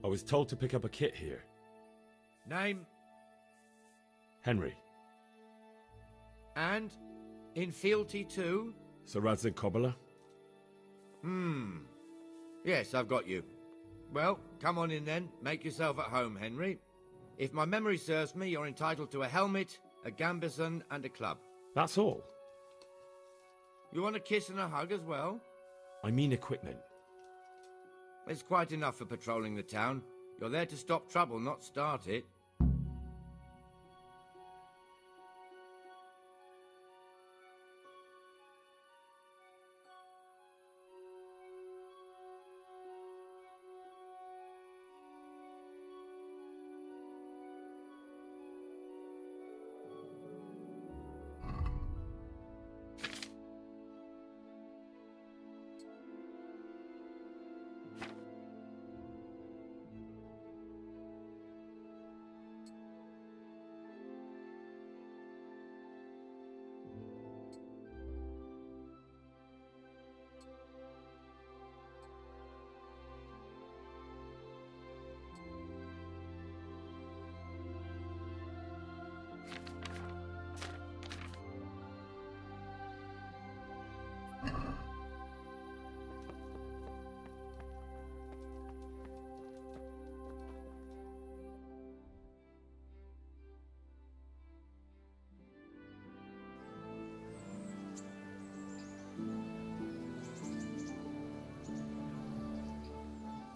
I was told to pick up a kit here. Name? Henry. And? In fealty too? Sir Rattay Cobbler? Yes, I've got you. Well, come on in then. Make yourself at home, Henry. If my memory serves me, you're entitled to a helmet, a gambeson, and a club. That's all. You want a kiss and a hug as well? I mean equipment. It's quite enough for patrolling the town. You're there to stop trouble, not start it.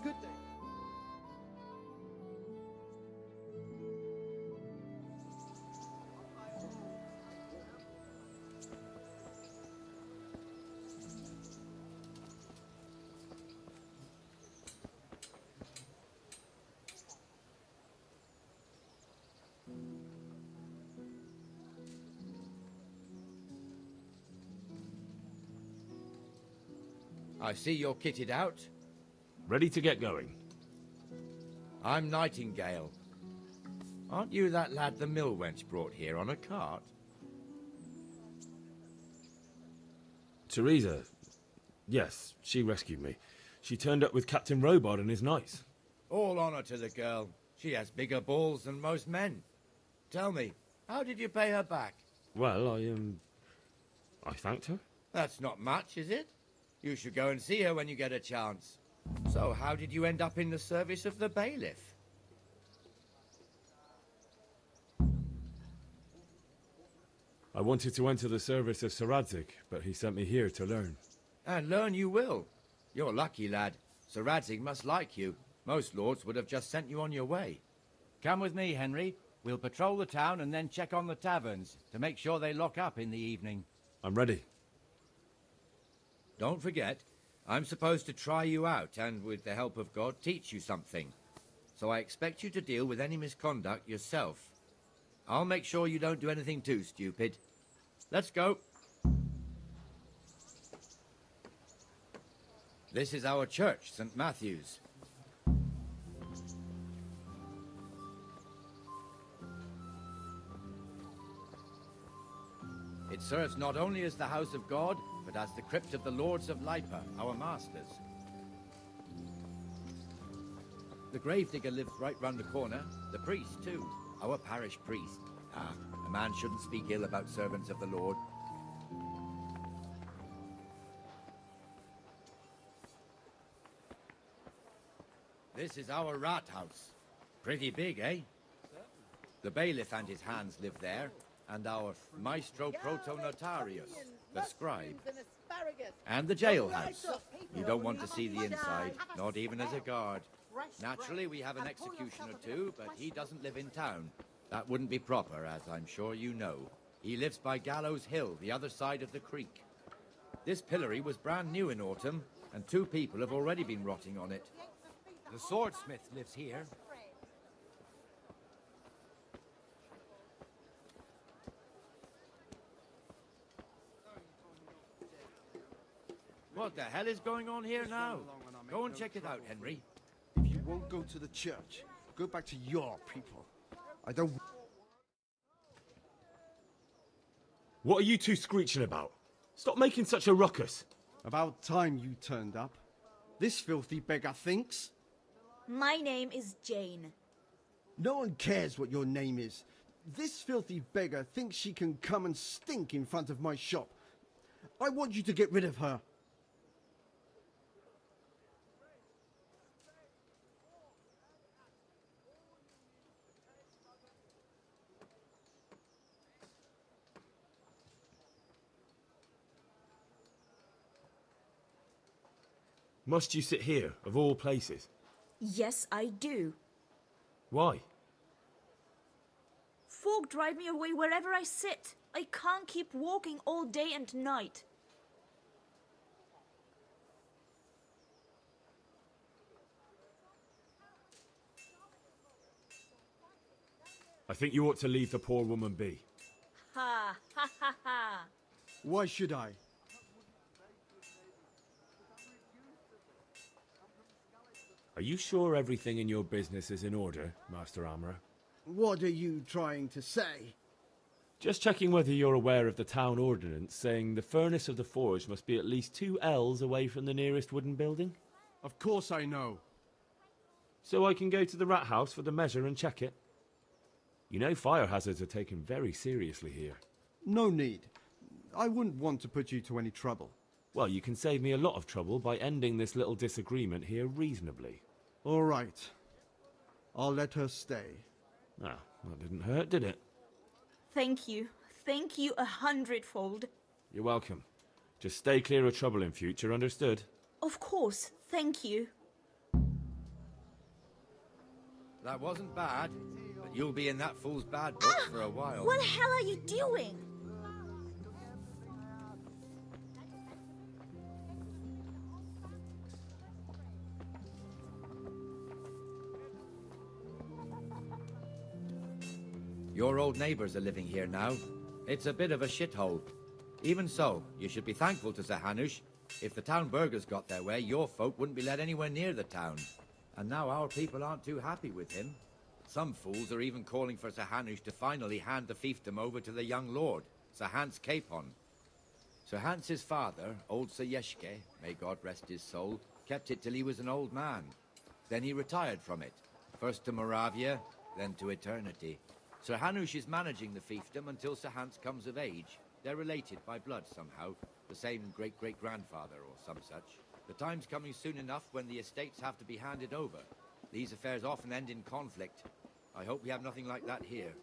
Good day. I see you're kitted out. Ready to get going. I'm Nightingale. Aren't you that lad the mill wench brought here on a cart? Teresa. Yes, she rescued me. She turned up with Captain Robard and his knights. All honor to the girl. She has bigger balls than most men. Tell me, how did you pay her back? Well, I thanked her. That's not much, is it? You should go and see her when you get a chance. So, how did you end up in the service of the bailiff? I wanted to enter the service of Sir Rattay, but he sent me here to learn. And learn you will. You're lucky, lad. Sir Rattay must like you. Most lords would have just sent you on your way. Come with me, Henry. We'll patrol the town and then check on the taverns to make sure they lock up in the evening. I'm ready. Don't forget, I'm supposed to try you out and, with the help of God, teach you something. So I expect you to deal with any misconduct yourself. I'll make sure you don't do anything too stupid. Let's go. This is our church, St. Matthew's. It serves not only as the house of God, but as the crypt of the Lords of Lipa, our masters. The gravedigger lives right round the corner. The priest, too. Our parish priest. Ah, a man shouldn't speak ill about servants of the Lord. This is our rat house. Pretty big, eh? The bailiff and his hands live there, and our maestro protonotarius, the scribe. And the jailhouse. You don't want to see the inside, not even as a guard. Naturally, we have an executioner too, but he doesn't live in town. That wouldn't be proper, as I'm sure you know. He lives by Gallows Hill, the other side of the creek. This pillory was brand new in autumn, and 2 people have already been rotting on it. The swordsmith lives here. What the hell is going on here now? Go and check it out, Henry. If you won't go to the church, go back to your people. I don't... What are you two screeching about? Stop making such a ruckus. About time you turned up. This filthy beggar thinks. My name is Jane. No one cares what your name is. This filthy beggar thinks she can come and stink in front of my shop. I want you to get rid of her. Must you sit here, of all places? Yes, I do. Why? Folk drive me away wherever I sit. I can't keep walking all day and night. I think you ought to leave the poor woman be. Ha, ha, ha, ha. Why should I? Are you sure everything in your business is in order, Master Armourer? What are you trying to say? Just checking whether you're aware of the town ordinance saying the furnace of the forge must be at least 2 ells away from the nearest wooden building. Of course I know. So I can go to the rat house for the measure and check it. You know fire hazards are taken very seriously here. No need. I wouldn't want to put you to any trouble. Well, you can save me a lot of trouble by ending this little disagreement here reasonably. All right. I'll let her stay. Ah, that didn't hurt, did it? Thank you. Thank you 100-fold. You're welcome. Just stay clear of trouble in future, understood? Of course, thank you. That wasn't bad, but you'll be in that fool's bad books for a while. What the hell are you doing? Your old neighbours are living here now. It's a bit of a shithole. Even so, you should be thankful to Sir Hanush. If the town burghers got their way, your folk wouldn't be let anywhere near the town. And now our people aren't too happy with him. Some fools are even calling for Sir Hanush to finally hand the fiefdom over to the young lord, Sir Hans Capon. Sir Hans's father, old Sir Yeshke, may God rest his soul, kept it till he was an old man. Then he retired from it, first to Moravia, then to eternity. Sir Hanush is managing the fiefdom until Sir Hans comes of age. They're related by blood somehow, the same great-great-grandfather or some such. The time's coming soon enough when the estates have to be handed over. These affairs often end in conflict. I hope we have nothing like that here.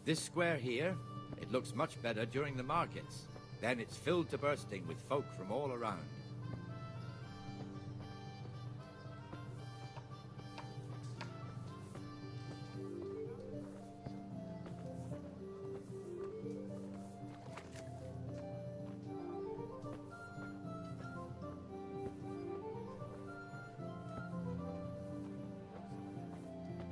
This square here, it looks much better during the markets. Then it's filled to bursting with folk from all around.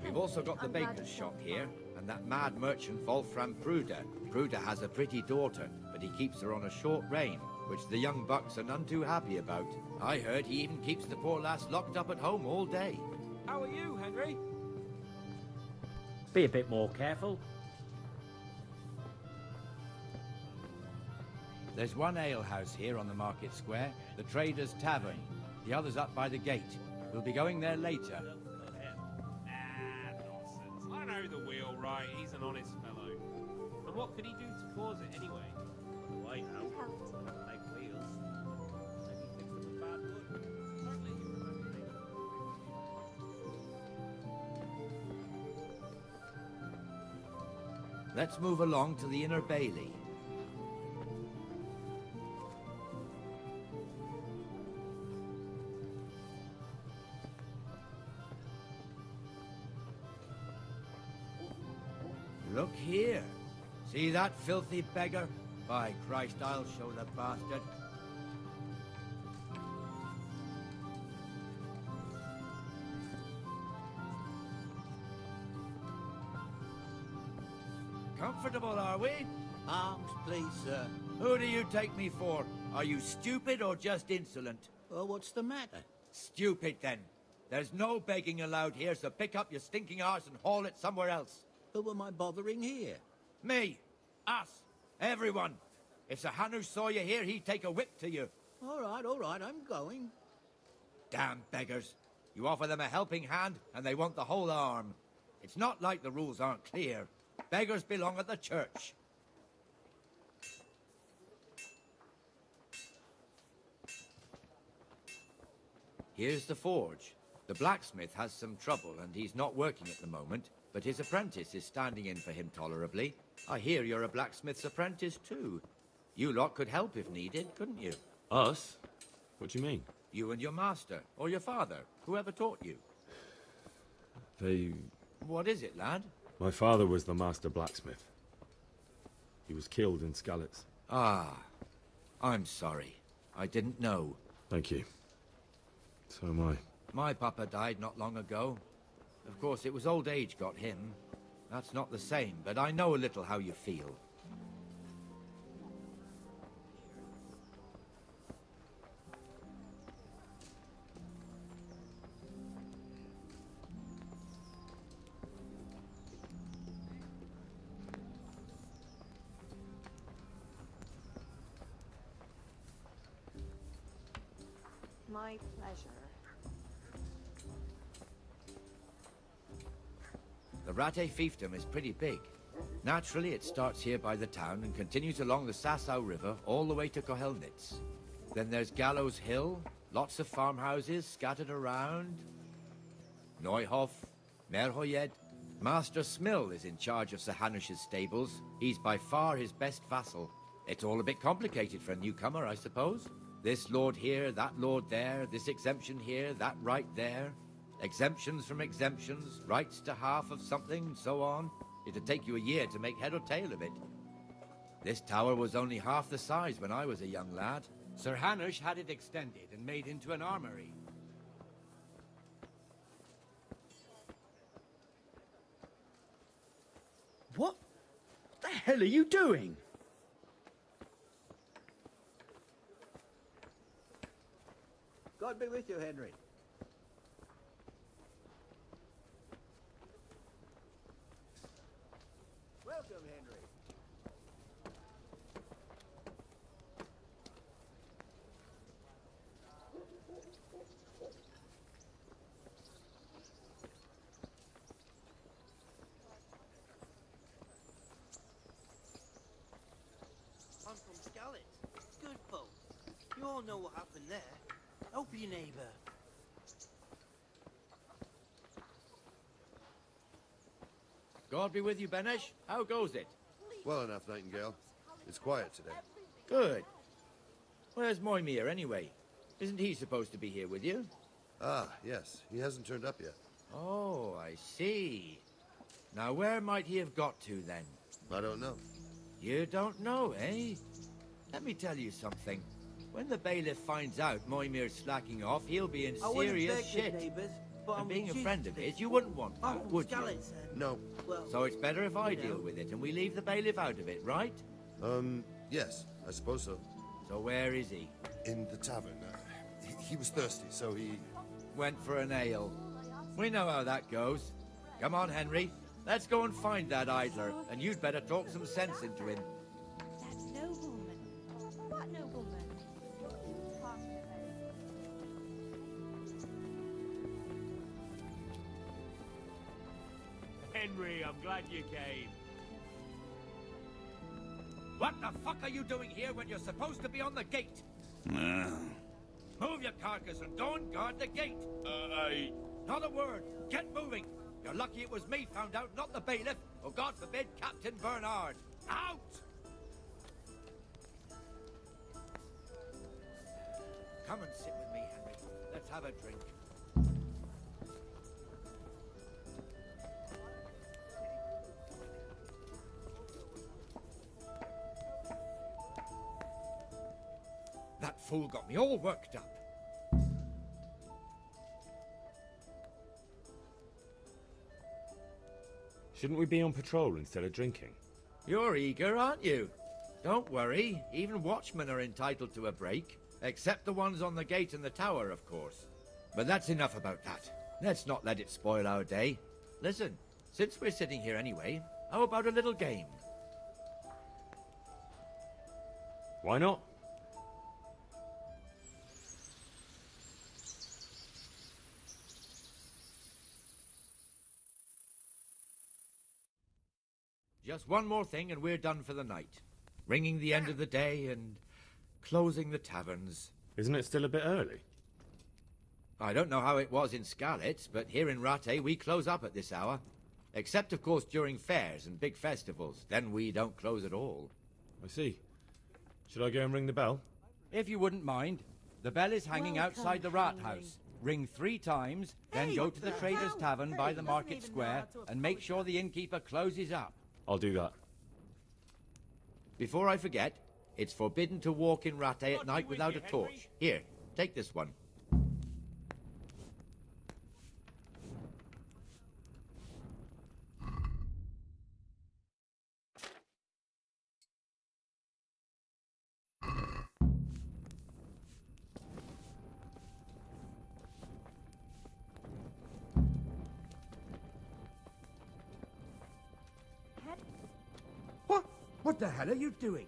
We've also got the baker's shop here, and that mad merchant Wolfram Pruder. Pruder has a pretty daughter, but he keeps her on a short rein, which the young bucks are none too happy about. I heard he even keeps the poor lass locked up at home all day. How are you, Henry? Be a bit more careful. There's one alehouse here on the market square, the Trader's Tavern. The other's up by the gate. We'll be going there later. Nonsense. I know the wheelwright. He's an honest fellow. And what could he do to cause it anyway? Oh, I know. Like wheels. Maybe fix them with bad wood. Don't let you remember me. Let's move along to the Inner Bailey. Look here. See that filthy beggar? By Christ, I'll show the bastard. Comfortable, are we? Arms, please, sir. Who do you take me for? Are you stupid or just insolent? Well, what's the matter? Stupid, then. There's no begging allowed here, so pick up your stinking arse and haul it somewhere else. Who am I bothering here? Me. Us. Everyone. If Sir Hanush saw you here, he'd take a whip to you. All right, I'm going. Damn beggars. You offer them a helping hand, and they want the whole arm. It's not like the rules aren't clear. Beggars belong at the church. Here's the forge. The blacksmith has some trouble, and he's not working at the moment, but his apprentice is standing in for him tolerably. I hear you're a blacksmith's apprentice, too. You lot could help if needed, couldn't you? Us? What do you mean? You and your master, or your father, whoever taught you. What is it, lad? My father was the master blacksmith. He was killed in Skalitz. Ah, I'm sorry. I didn't know. Thank you. So am I. My papa died not long ago. Of course, it was old age got him. That's not the same, but I know a little how you feel. My pleasure. The Rattay fiefdom is pretty big. Naturally, it starts here by the town and continues along the Sasau River all the way to Kohelnitz. Then there's Gallows Hill, lots of farmhouses scattered around. Neuhof, Merhoyed. Master Smill is in charge of Sir Hanush's stables. He's by far his best vassal. It's all a bit complicated for a newcomer, I suppose. This lord here, that lord there, this exemption here, that right there. Exemptions from exemptions, rights to half of something, so on. It'd take you a year to make head or tail of it. This tower was only half the size when I was a young lad. Sir Hanush had it extended and made into an armory. What the hell are you doing? God be with you, Henry. Welcome, Henry. I'm from Skalitz. Good folk. You all know what happened there. Help your neighbour. God be with you, Benesh. How goes it? Well enough, Nightingale. It's quiet today. Good. Where's Moimir, anyway? Isn't he supposed to be here with you? Ah, yes. He hasn't turned up yet. Oh, I see. Now, where might he have got to, then? I don't know. You don't know, eh? Let me tell you something. When the bailiff finds out Moimir's slacking off, he'll be in serious shit. Neighbours, but And I'm being a used friend to of this. his, you wouldn't want I'm that, from would you? Skalitz, No. Well, So it's better if I you deal know. with it and we leave the bailiff out of it, right? Yes, I suppose so. So where is he? In the tavern. He was thirsty, so he... Went for an ale. We know how that goes. Come on, Henry. Let's go and find that idler, and you'd better talk some sense into him. That nobleman. What nobleman? Henry, I'm glad you came. What the fuck are you doing here when you're supposed to be on the gate? Move your carcass and go and guard the gate. Not a word. Get moving. You're lucky it was me found out, not the bailiff, or God forbid, Captain Bernard. Out! Come and sit with me, Henry. Let's have a drink. That fool got me all worked up. Shouldn't we be on patrol instead of drinking? You're eager, aren't you? Don't worry, even watchmen are entitled to a break. Except the ones on the gate and the tower, of course. But that's enough about that. Let's not let it spoil our day. Listen, since we're sitting here anyway, how about a little game? Why not? Just one more thing and we're done for the night. Ringing the end of the day and closing the taverns. Isn't it still a bit early? I don't know how it was in Scarlet, but here in Rattay we close up at this hour. Except, of course, during fairs and big festivals. Then we don't close at all. I see. Should I go and ring the bell? If you wouldn't mind. The bell is hanging outside the rat house. Ring 3 times, then go to the Trader's Tavern by the market square and make sure the innkeeper closes up. I'll do that. Before I forget, it's forbidden to walk in Rattay at night without a torch. Here, take this one. What the hell are you doing?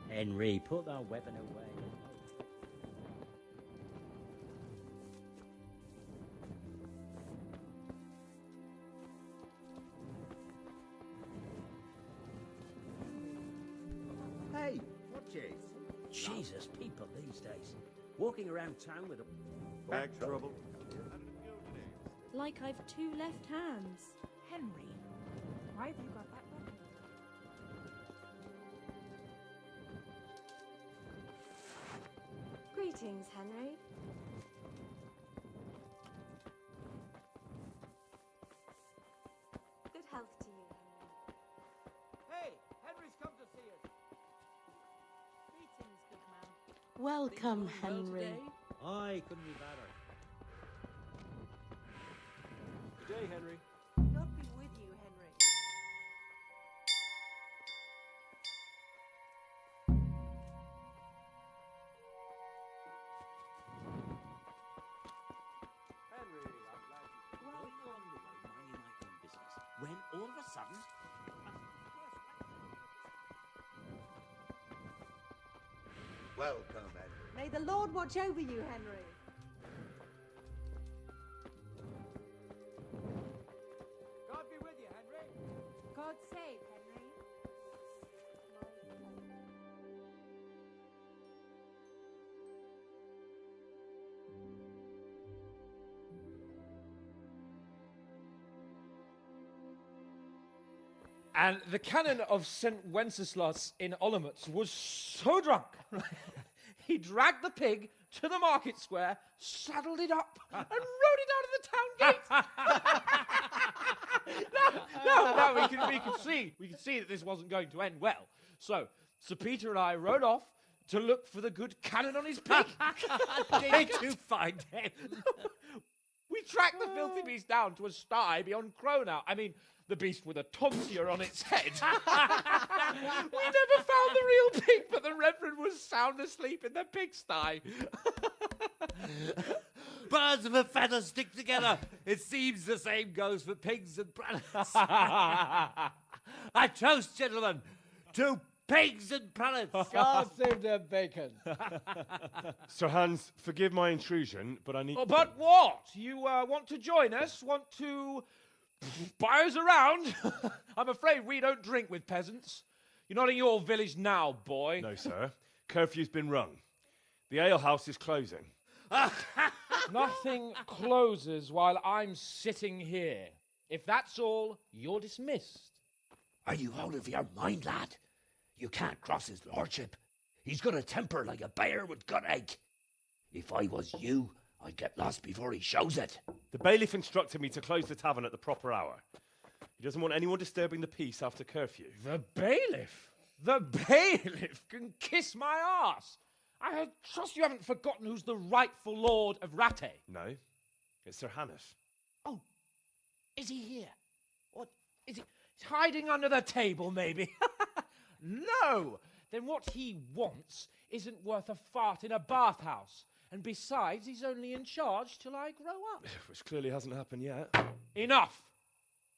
Henry, put that weapon away. Hey, watch it. Jesus, people these days. Walking around town with a... Back trouble. Like I've 2 left hands. Henry, why have you got that weapon? Greetings, Henry. Good health to you, Henry. Hey, Henry's come to see us. Greetings, good man. Welcome, Henry. Aye, couldn't be better. Good day, Henry. God be with you, Henry. Henry, I'm glad you... Going along the way, minding my own business, when all of a sudden... Welcome, Henry. May the Lord watch over you, Henry. God be with you, Henry. God save Henry. And the canon of St. Wenceslas in Olomouc was so drunk, he dragged the pig to the market square, saddled it up, and rode it out of the town gate. No, we can see that this wasn't going to end well. So, Sir Peter and I rode off to look for the good canon on his pig. Did you find him? We tracked the filthy beast down to a sty beyond Cronau. I mean, the beast with a tonsure on its head. We never found the real pig, but the Reverend was sound asleep in the pigsty. Birds of a feather stick together. It seems the same goes for pigs and planets. I toast, gentlemen, to pigs and planets. God save their bacon. Sir Hans, forgive my intrusion, but I need... Oh, but what? You want to join us? Want to buy us around? I'm afraid we don't drink with peasants. You're not in your village now, boy. No, sir. Curfew's been rung. The alehouse is closing. Nothing closes while I'm sitting here. If that's all, you're dismissed. Are you out of your mind, lad? You can't cross his lordship. He's got a temper like a bear with gut ache. If I was you, I'd get lost before he shows it. The bailiff instructed me to close the tavern at the proper hour. He doesn't want anyone disturbing the peace after curfew. The bailiff? The bailiff can kiss my arse. I trust you haven't forgotten who's the rightful lord of Rattay. No, it's Sir Hannes. Oh, is he here? What is he? He's hiding under the table, maybe? No! Then what he wants isn't worth a fart in a bathhouse. And besides, he's only in charge till I grow up. Which clearly hasn't happened yet. Enough!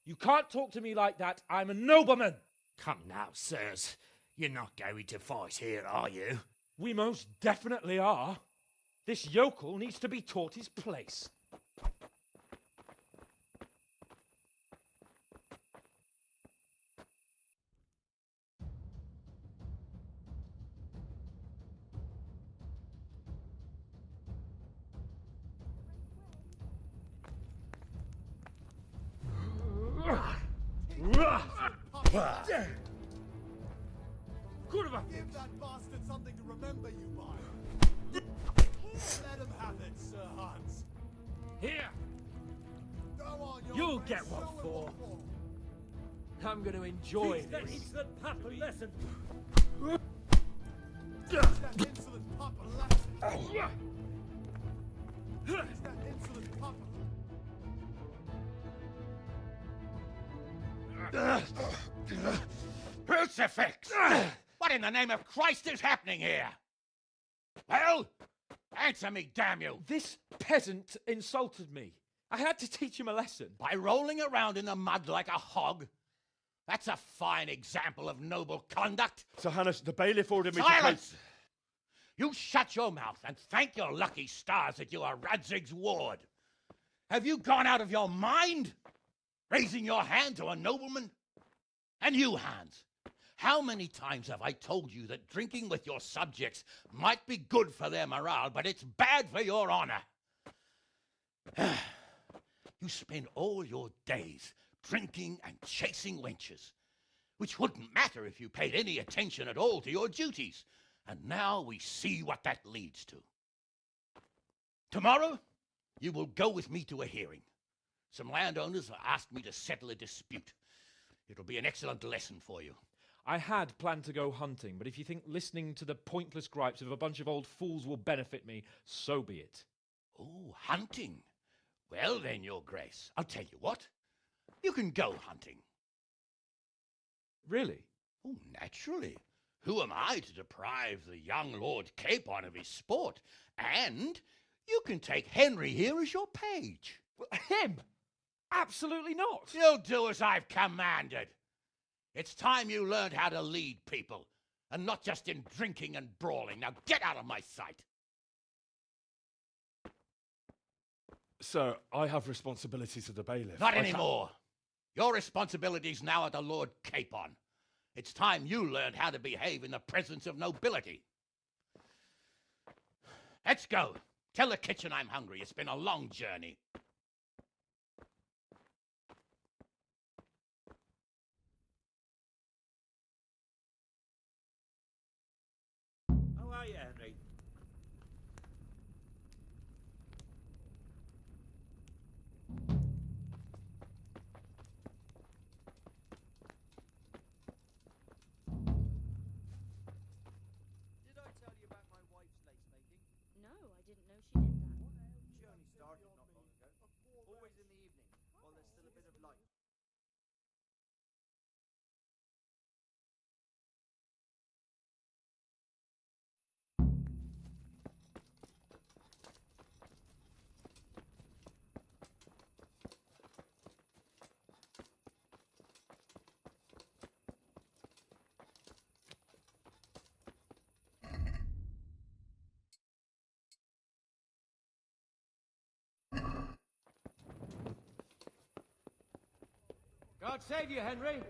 You can't talk to me like that. I'm a nobleman. Come now, sirs. You're not going to fight here, are you? We most definitely are. This yokel needs to be taught his place. Give that bastard something to remember you by. Let him have it, Sir Hans. Here, Go on, you'll get what for. I'm going to enjoy this. Insolent pup a lesson. Teach that insolent pup a lesson. Teach that insolent pup Crucifix! What in the name of Christ is happening here? Well, answer me, damn you! This peasant insulted me. I had to teach him a lesson. By rolling around in the mud like a hog? That's a fine example of noble conduct. Sir Hannes, the bailiff ordered me to... Silence! You shut your mouth and thank your lucky stars that you are Radzig's ward. Have you gone out of your mind? Raising your hand to a nobleman? And you, Hans, how many times have I told you that drinking with your subjects might be good for their morale, but it's bad for your honor? You spend all your days drinking and chasing wenches, which wouldn't matter if you paid any attention at all to your duties. And now we see what that leads to. Tomorrow, you will go with me to a hearing. Some landowners have asked me to settle a dispute. It'll be an excellent lesson for you. I had planned to go hunting, but if you think listening to the pointless gripes of a bunch of old fools will benefit me, so be it. Oh, hunting. Well then, Your Grace, I'll tell you what. You can go hunting. Really? Oh, naturally. Who am I to deprive the young Lord Capon of his sport? And you can take Henry here as your page. Him? Absolutely not. You'll do as I've commanded. It's time you learned how to lead people, and not just in drinking and brawling. Now get out of my sight. Sir, I have responsibilities to the bailiff. Not anymore. Your responsibilities now are to Lord Capon. It's time you learned how to behave in the presence of nobility. Let's go. Tell the kitchen I'm hungry. It's been a long journey. How are you, Henry? Did I tell you about my wife's lace making? No, I didn't know she did that. She only started not long ago. Always in the evening, while there's still a bit of light. God save you, Henry.